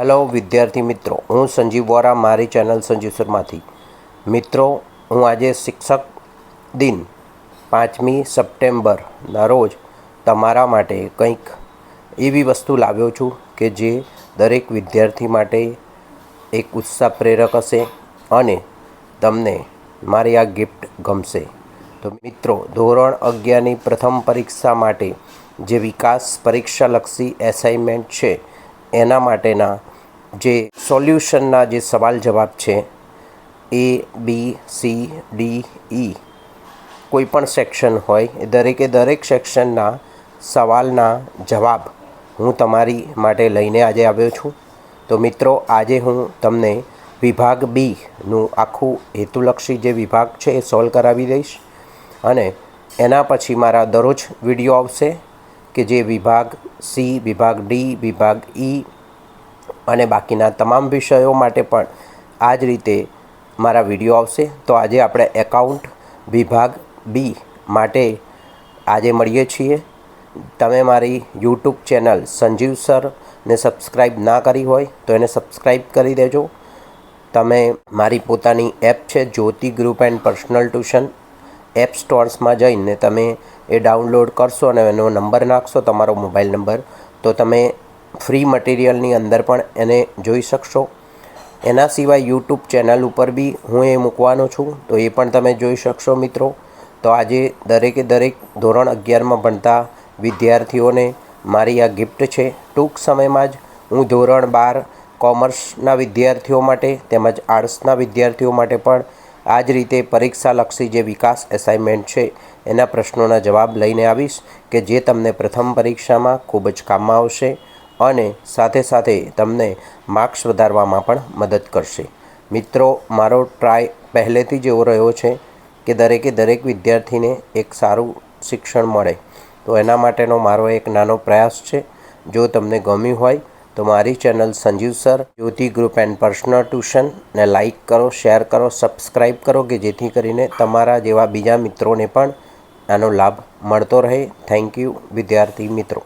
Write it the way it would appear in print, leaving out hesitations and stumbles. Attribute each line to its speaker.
Speaker 1: Hello विद्यार्थी मित्रों, हूँ संजीव वोरा मारी चैनल संजीव शर्माथी। मित्रों, हूँ आज शिक्षक दिन 5મી સપ્ટેમ્બરના રોજ तमारा माटे कंईक एवी वस्तु लाव्यो छूं के जे दरेक विद्यार्थी माटे एक उत्साह प्रेरक हशे अने तमने मारी आ गिफ्ट गमशे। तो मित्रों, धोरण 11ની प्रथम परीक्षा माटे जे विकास परीक्षा लक्षी एसाइनमेंट छे एना माटेना जे सोल्यूशनना जे सवाल जवाब छे ABCDE कोईपण सेक्शन होय दरेके दरेक सेक्शनना सवालना जवाब हूँ तमारी माटे लईने आजे आव्यो छूं। तो मित्रों, आजे हूँ तमने विभाग बी नु आखू हेतुलक्षी जे विभाग छे ए सोल्व करावी दईश अने एना पछी मारा दररोज विडियो आवशे के जे विभाग सी, विभाग डी, विभाग ई અને બાકીના તમામ વિષયો માટે પણ આ જ રીતે મારા વિડીયો આવશે। તો આજે આપણે એકાઉન્ટ વિભાગ બી માટે આજે મળીએ છીએ। તમે મારી યુટ્યુબ ચેનલ સંજીવ સરને સબસ્ક્રાઈબ ના કરી હોય તો એને સબસ્ક્રાઈબ કરી દેજો। તમે મારી પોતાની એપ છે Jyoti group and personal tuition app સ્ટોર્સમાં જઈને તમે એ ડાઉનલોડ કરશો અને એનો નંબર નાખશો, તમારો મોબાઈલ નંબર, તો તમે फ्री मटीरियलनी अंदर पण एने जोई शकशो। एना सिवाय यूट्यूब चेनल पर भी हूँ ए मूकवानो छूँ, तो ये पण तमे जोई शकशो। मित्रों, तो आजे दरेके दरेक धोरण 11 में भणता विद्यार्थीओने मारी आ गिफ्ट छे। टूंक समयमां ज हूँ धोरण 12 कॉमर्सना विद्यार्थीओ माटे तेमज आर्ट्सना विद्यार्थीओ माटे पण आ ज रीते परीक्षालक्षी जे विकास एसाइनमेंट छे एना प्रश्नोना जवाब लईने आवीश के जे तमने प्रथम परीक्षामां खूब ज काममां आवशे અને સાથે સાથે તમને માર્ક્સ વધારવામાં પણ મદદ કરશે। મિત્રો, મારો ટ્રાય પહેલેથી જ એવો રહ્યો છે કે દરેકે દરેક વિદ્યાર્થીને એક સારું શિક્ષણ મળે, તો એના માટેનો મારો એક નાનો પ્રયાસ છે। જો તમને ગમ્યું હોય તો મારી channel Sanjeev sir Jyoti group and personal ટ્યુશનને લાઇક કરો, શેર કરો, સબસ્ક્રાઈબ કરો કે જેથી કરીને તમારા જેવા બીજા મિત્રોને પણ આનો લાભ મળતો રહે। થેન્ક યુ વિદ્યાર્થી મિત્રો।